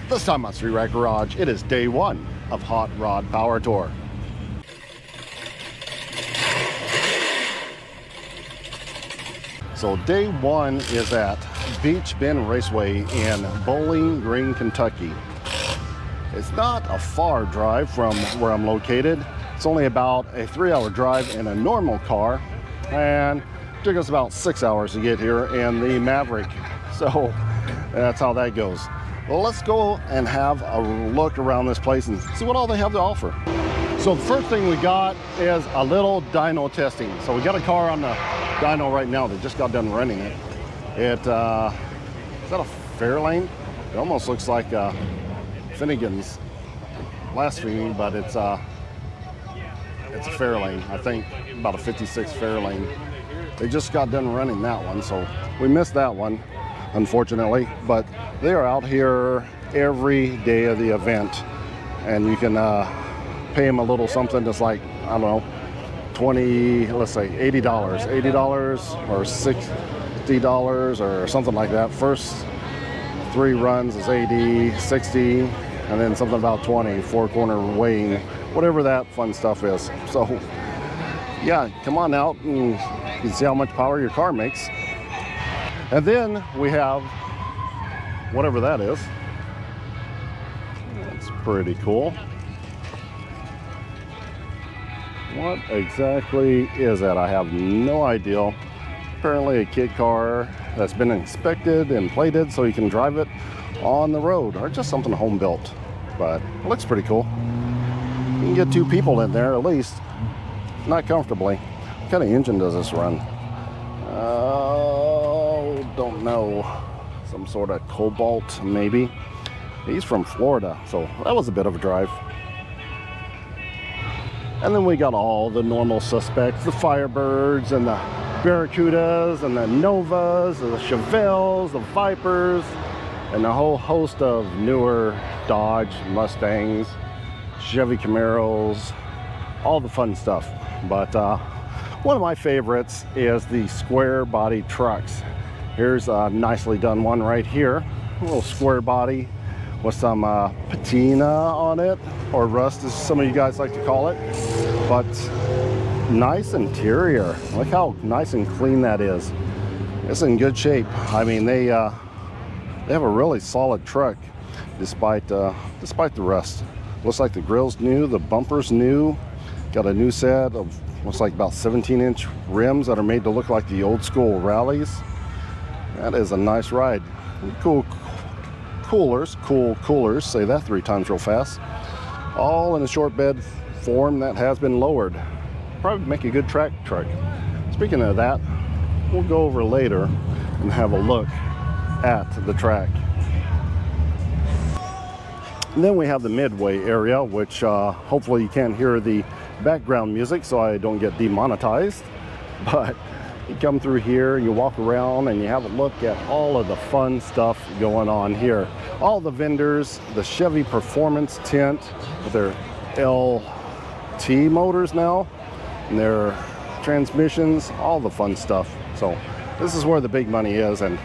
This time on Street Ride Garage, it is day one of Hot Rod Power Tour. So day one is at Beech Raceway in Bowling Green, Kentucky. It's not a far drive from where I'm located. It's only about a 3-hour drive in a normal car, and it took us about 6 hours to get here in the Maverick. So that's how that goes. Well, let's go and have a look around this place and see what all they have to offer. So the first thing we got is a little dyno testing. So we got a car on the dyno right now that just got done running it. Is that a Fairlane? It almost looks like Finnegan's blasphemy, but it's a Fairlane. I think about a 56 Fairlane. They just got done running that one, so we missed that one, unfortunately. But they are out here every day of the event, and you can pay them a little something, just like, I don't know, 20, let's say $80 or $60 or something like that. First 3 runs is 80, 60, and then something about 20, 4-corner weighing, whatever that fun stuff is. So yeah, come on out and you can see how much power your car makes. And then we have whatever that is. That's pretty cool. What exactly is that? I have no idea. Apparently a kit car that's been inspected and plated so you can drive it on the road, or just something home built, but it looks pretty cool. You can get 2 people in there at least, not comfortably. What kind of engine does this run? Don't know. Some sort of Cobalt maybe. He's from Florida, so that was a bit of a drive. And then we got all the normal suspects, the Firebirds and the Barracudas and the Novas, and the Chevelles, the Vipers, and a whole host of newer Dodge, Mustangs, Chevy Camaros, all the fun stuff. But one of my favorites is the square body trucks. Here's a nicely done one right here, a little square body with some patina on it, or rust as some of you guys like to call it. But nice interior. Look how nice and clean that is. It's in good shape. I mean, they have a really solid truck despite the rust. Looks like the grill's new, the bumper's new. Got a new set of looks like about 17-inch rims that are made to look like the old school rallies. That is a nice ride. Cool coolers, say that 3 times real fast. All in a short bed form that has been lowered. Probably make a good track truck. Speaking of that, we'll go over later and have a look at the track. And then we have the Midway area, which hopefully you can't hear the background music so I don't get demonetized. But you come through here, you walk around, and you have a look at all of the fun stuff going on here. All the vendors, the Chevy Performance tent with their LT motors now, and their transmissions, all the fun stuff. So this is where the big money is, and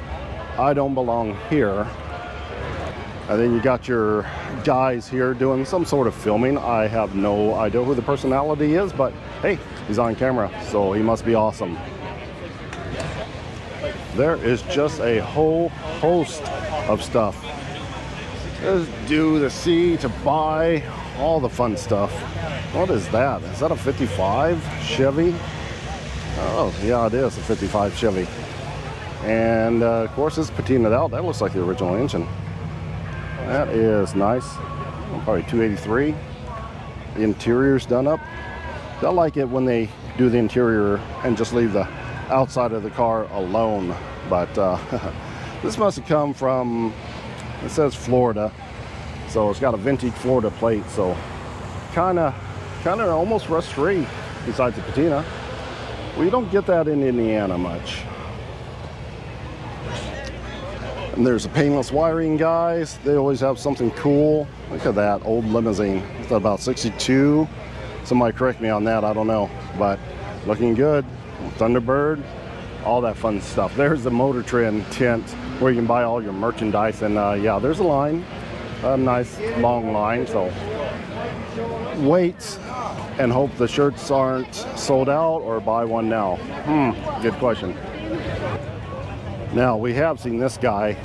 I don't belong here. And then you got your guys here doing some sort of filming. I have no idea who the personality is, but hey, he's on camera, so he must be awesome. There is just a whole host of stuff. There's do, to see, to buy, all the fun stuff. What is that? Is that a 55 Chevy? Oh, yeah, it is a 55 Chevy. And of course, it's patinaed out. That looks like the original engine. That is nice. Probably 283. The interior's done up. I like it when they do the interior and just leave the outside of the car alone. But this must have come from, it says Florida, so it's got a vintage Florida plate, so kind of almost rust free besides the patina. Well, you don't get that in Indiana much. And there's a painless wiring, guys. They always have something cool. Look at that old limousine. It's about 62. Somebody correct me on that, I don't know, but looking good. Thunderbird, all that fun stuff. There's the Motor Trend tent where you can buy all your merchandise, and yeah, there's a line. a nice long line. So wait and hope the shirts aren't sold out, or buy one now. Good question. Now we have seen this guy,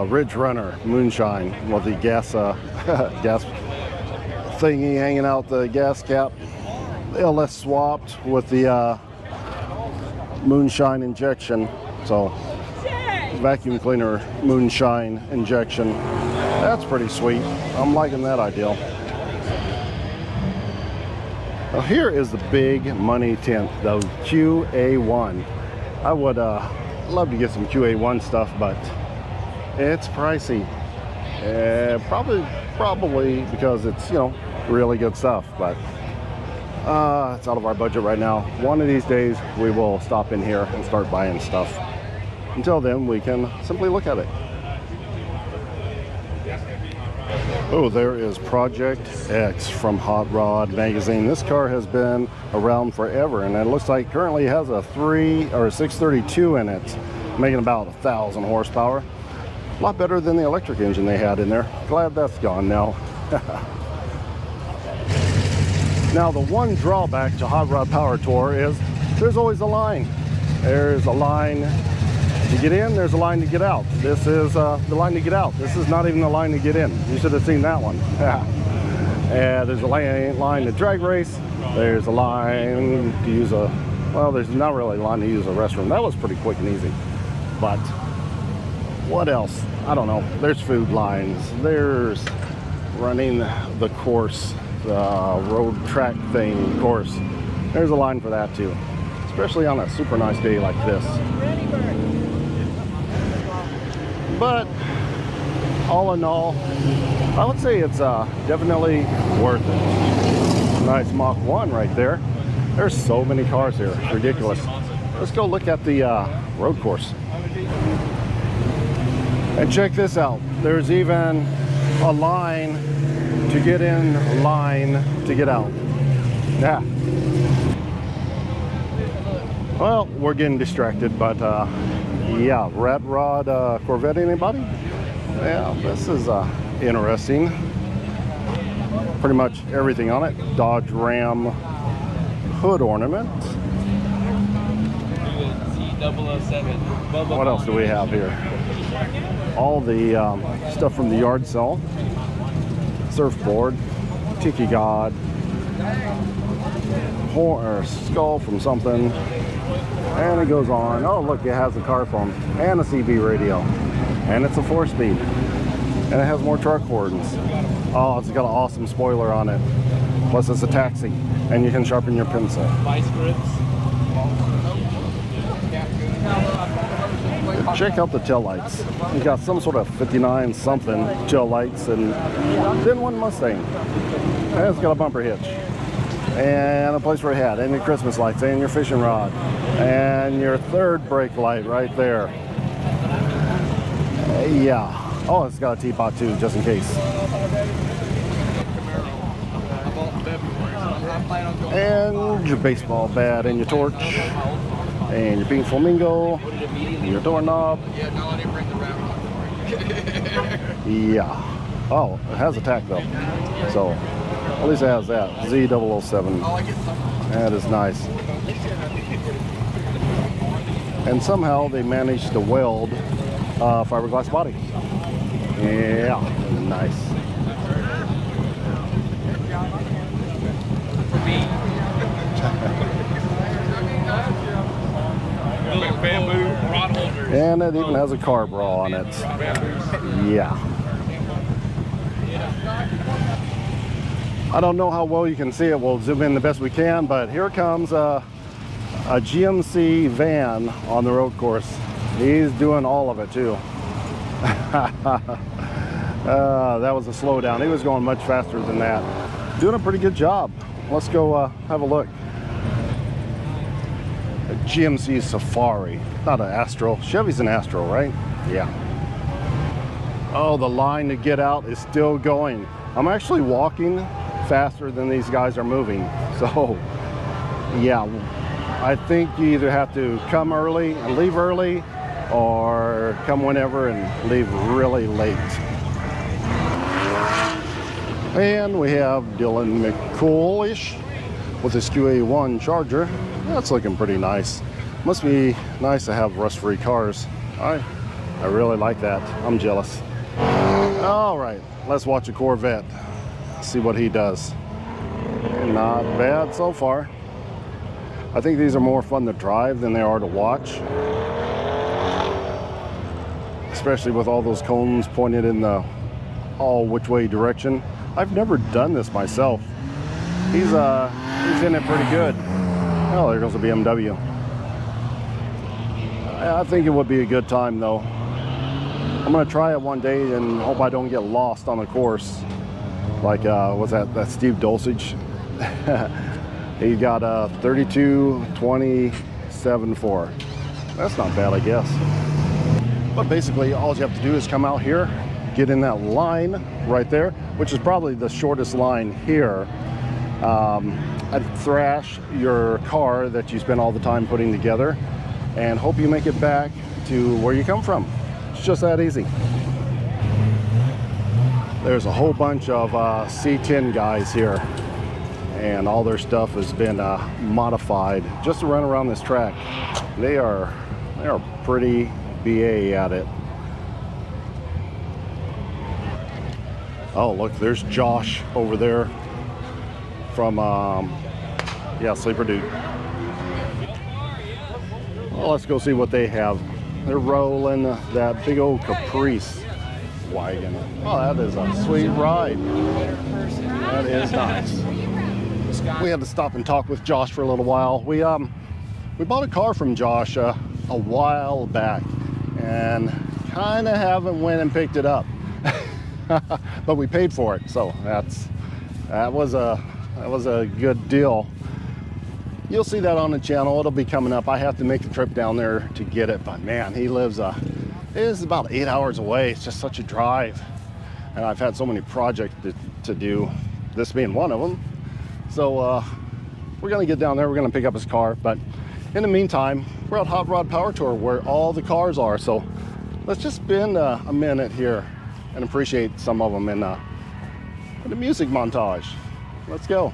Ridge Runner Moonshine, with the gas gas thingy hanging out the gas cap. LS swapped with the Moonshine injection. So vacuum cleaner Moonshine injection. That's pretty sweet. I'm liking that idea. Now here is the big money tent, the QA1. I would love to get some QA1 stuff, but it's pricey. Probably because it's, you know, really good stuff, but it's out of our budget right now. One of these days we will stop in here and start buying stuff. Until then, we can simply look at it. Oh, there is Project X from Hot Rod magazine. This car has been around forever, and it looks like currently has a 632 in it, making about 1,000 horsepower. A lot better than the electric engine they had in there. Glad that's gone now. Now, the one drawback to Hot Rod Power Tour is there's always a line. There's a line to get in, there's a line to get out. This is the line to get out. This is not even the line to get in. You should have seen that one. And there's a line to drag race. There's a line to use well, there's not really a line to use a restroom. That was pretty quick and easy. But what else? I don't know. There's food lines. There's running the course, the road track thing course. There's a line for that too, especially on a super nice day like this. But all in all, I would say it's definitely worth it. Nice Mach 1 right there. There's so many cars here, ridiculous. Let's go look at the road course. And check this out. There's even a line to get in, line to get out. Yeah. Well, we're getting distracted, but yeah, Rat Rod Corvette, anybody? Yeah, this is interesting. Pretty much everything on it. Dodge Ram hood ornament. What else do we have here? All the stuff from the yard sale. Surfboard, Tiki God, horn or skull from something, and it goes on. Oh, look, it has a car phone and a CB radio, and it's a 4-speed, and it has more truck horns. Oh, it's got an awesome spoiler on it. Plus, it's a taxi, and you can sharpen your pencil. Vice grips. Check out the tail lights. You got some sort of 59 something tail lights, and then one Mustang. And it's got a bumper hitch, and a place for a hat, and your Christmas lights, and your fishing rod, and your third brake light right there. Yeah. Oh, it's got a teapot too, just in case. And your baseball bat, and your torch, and your pink flamingo, your doorknob. Yeah. Oh, it has a tack though. So at least it has that. Z007. That is nice. And somehow they managed to weld fiberglass body. Yeah, nice. And it even has a car bra on it. Yeah. I don't know how well you can see it. We'll zoom in the best we can, but here comes a GMC van on the road course. He's doing all of it too. That was a slowdown. He was going much faster than that. Doing a pretty good job. Let's go have a look. A GMC Safari, not an Astro. Chevy's an Astro, right? Yeah. Oh, the line to get out is still going. I'm actually walking faster than these guys are moving. So, yeah, I think you either have to come early and leave early, or come whenever and leave really late. And we have Dylan McCoolish with his QA1 Charger. That's looking pretty nice. Must be nice to have rust-free cars. I really like that. I'm jealous. All right, let's watch a Corvette. See what he does. Not bad so far. I think these are more fun to drive than they are to watch. Especially with all those cones pointed in the all which way direction. I've never done this myself. He's in it pretty good. Oh, there goes a BMW. I think it would be a good time though. I'm gonna try it one day and hope I don't get lost on the course. Like what's that Steve Dulcich? He got a 32.27.4. That's not bad, I guess. But basically all you have to do is come out here, get in that line right there, which is probably the shortest line here, and thrash your car that you spend all the time putting together and hope you make it back to where you come from. It's just that easy. There's a whole bunch of C10 guys here, and all their stuff has been modified just to run around this track. They are pretty BA at it. Oh, look, there's Josh over there from yeah, Sleeper Dude. Well, let's go see what they have. They're rolling that big old Caprice wagon. Oh, that is a sweet ride. That is nice. We had to stop and talk with Josh for a little while. We bought a car from Josh a while back and kind of haven't went and picked it up. But we paid for it, so that was a good deal. You'll see that on the channel. It'll be coming up. I have to make the trip down there to get it, but man, he lives it is about 8 hours away. It's just such a drive, and I've had so many projects to do, this being one of them. So we're gonna get down there. We're gonna pick up his car, but in the meantime, we're at Hot Rod Power Tour where all the cars are. So let's just spend a minute here and appreciate some of them in the music montage. Let's go.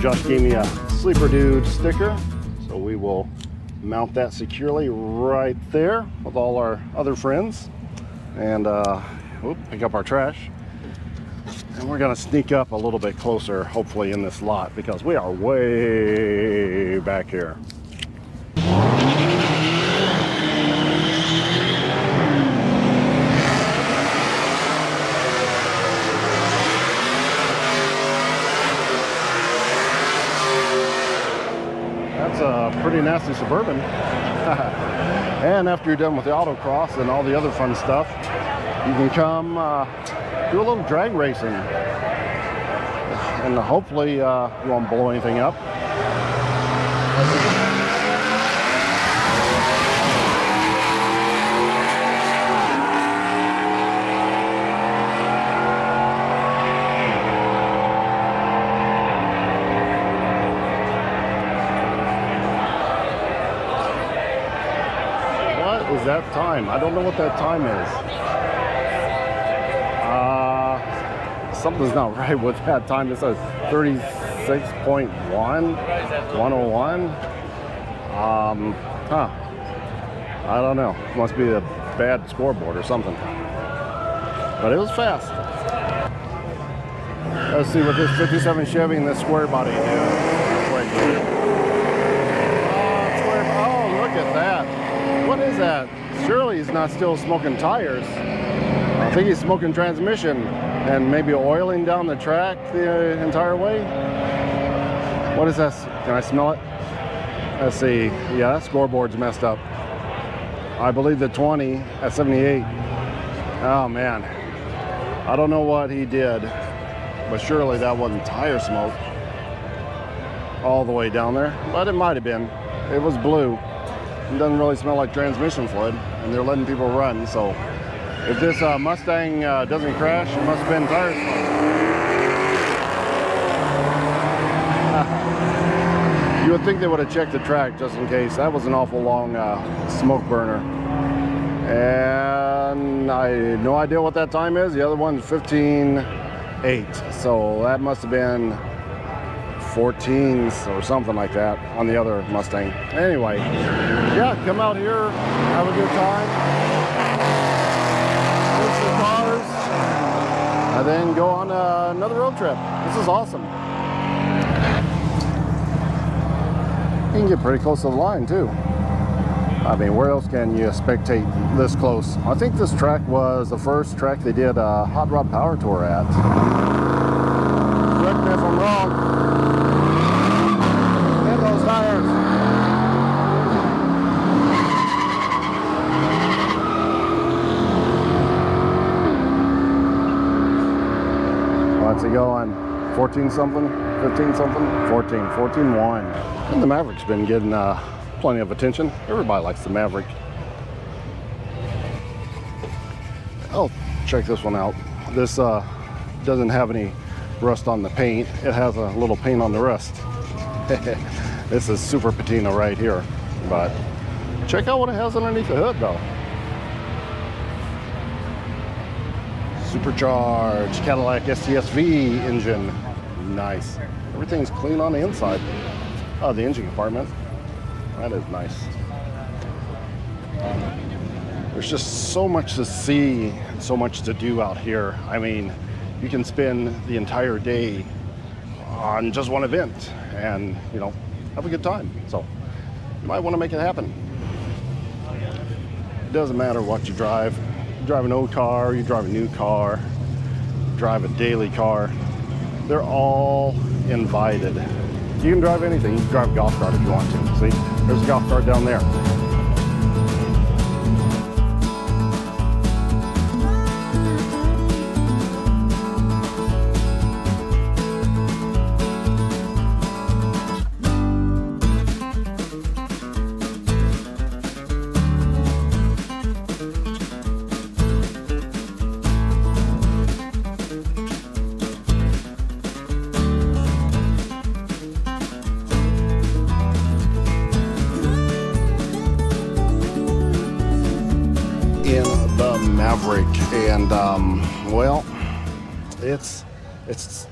Josh gave me a Sleeper Dude sticker, so we will mount that securely right there with all our other friends, and pick up our trash. And we're gonna sneak up a little bit closer, hopefully in this lot, because we are way back here. That's a pretty nasty Suburban. And after you're done with the autocross and all the other fun stuff, you can come do a little drag racing. And hopefully you won't blow anything up. Is that time? I don't know what that time is. Something's not right with that time. It says 36.1, 101. I don't know. Must be a bad scoreboard or something. But it was fast. Let's see what this 57 Chevy and this square body do. Oh, look at that. What is that? Surely he's not still smoking tires. I think he's smoking transmission and maybe oiling down the track the entire way. What is this? Can I smell it? Let's see. Yeah, that scoreboard's messed up. I believe the 20 at 78. Oh man. I don't know what he did, but surely that wasn't tire smoke all the way down there. But it might have been. It was blue. It doesn't really smell like transmission fluid, and they're letting people run. So if this Mustang doesn't crash, it must have been tire smoke. You would think they would have checked the track just in case. That was an awful long smoke burner. And I have no idea what that time is. The other one's 15.8. So that must have been 14s or something like that on the other Mustang. Anyway, yeah, come out here, have a good time, fix the cars, and then go on another road trip. This is awesome. You can get pretty close to the line too. I mean, where else can you spectate this close? I think this track was the first track they did a HotRod Power Tour at. Correct me if I'm wrong. Those tires. What's he going? 14 something? 15 something? 14.1. And the Maverick's been getting plenty of attention. Everybody likes the Maverick. Oh, check this one out. This doesn't have any rust on the paint. It has a little paint on the rust. This is super patina right here, but check out what it has underneath the hood though. Supercharged Cadillac STSV engine. Nice. Everything's clean on the inside. Oh, the engine compartment. That is nice. There's just so much to see, so much to do out here. I mean, you can spend the entire day on just one event and, you know, have a good time. So you might want to make it happen. It doesn't matter what you drive. You drive an old car, you drive a new car, you drive a daily car. They're all invited. You can drive anything. You can drive a golf cart if you want to. See, there's a golf cart down there. Maverick, and well, it's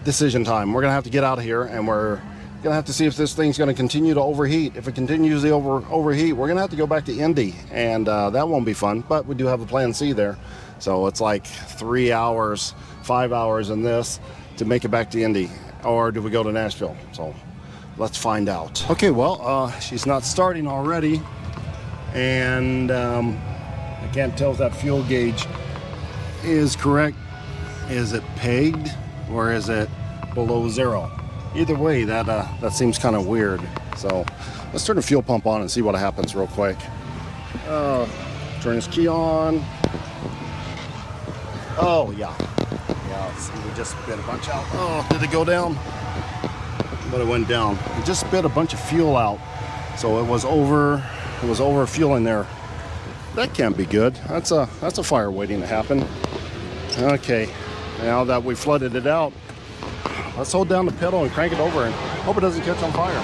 decision time. We're gonna have to get out of here, and we're Gonna have to see if this thing's gonna continue to overheat. If it continues to overheat, we're gonna have to go back to Indy, and that won't be fun, but we do have a plan C there. So it's like 3 hours, 5 hours in this to make it back to Indy, or do we go to Nashville? So let's find out. Okay, well, she's not starting already, and I can't tell if that fuel gauge is correct. Is it pegged or is it below zero? Either way, that seems kind of weird. So let's turn the fuel pump on and see what happens real quick. Turn this key on. Oh yeah, let's see, we just spit a bunch out. Oh, did it go down? But it went down. It just spit a bunch of fuel out, so it was over fueling there. That can't be good. That's a fire waiting to happen. Okay, now that we flooded it out, let's hold down the pedal and crank it over and hope it doesn't catch on fire.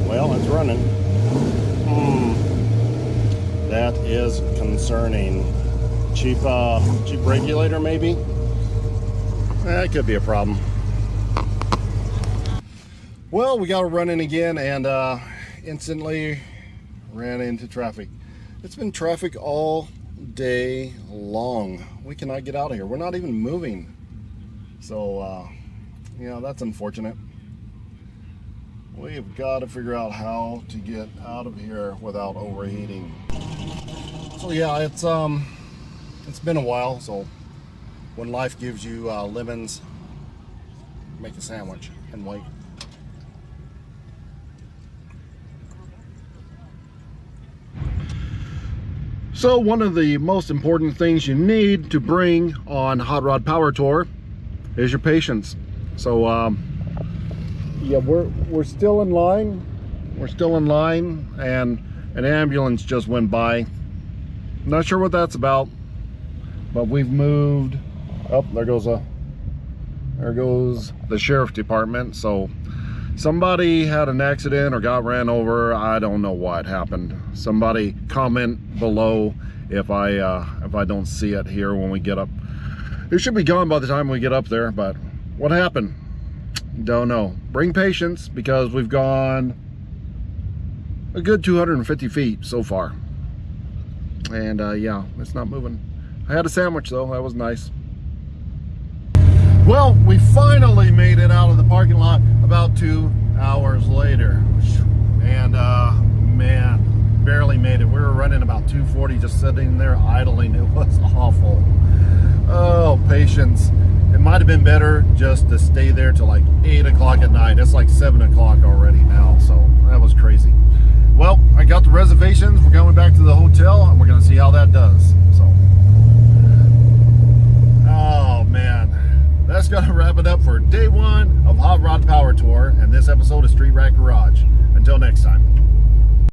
Well, it's running. That is concerning. Cheap regulator maybe? That could be a problem. Well, we got it running again, and instantly ran into traffic. It's been traffic all day long. We cannot get out of here. We're not even moving. So, yeah, that's unfortunate. We've got to figure out how to get out of here without overheating. So yeah, it's been a while. So when life gives you lemons, make a sandwich and wait. So one of the most important things you need to bring on Hot Rod Power Tour is your patience. So yeah, we're still in line. We're still in line, and an ambulance just went by. Not sure what that's about, but we've moved. Oh, there goes the sheriff department. So somebody had an accident or got ran over. I don't know what happened. Somebody comment below if I don't see it here when we get up. It should be gone by the time we get up there, but what happened? Don't know. Bring patience, because we've gone a good 250 feet so far. And yeah, it's not moving. I had a sandwich though, that was nice. Well, we finally made it out of the parking lot about 2 hours later. And man, barely made it. We were running about 240, just sitting there idling. It was awful. Oh, patience. It might have been better just to stay there till like 8 o'clock at night. It's like 7 o'clock already now, so that was crazy. Well, I got the reservations. We're going back to the hotel, and we're going to see how that does. So, oh man, that's going to wrap it up for day 1 of Hot Rod Power Tour, and this episode of Street Rat Garage. Until next time.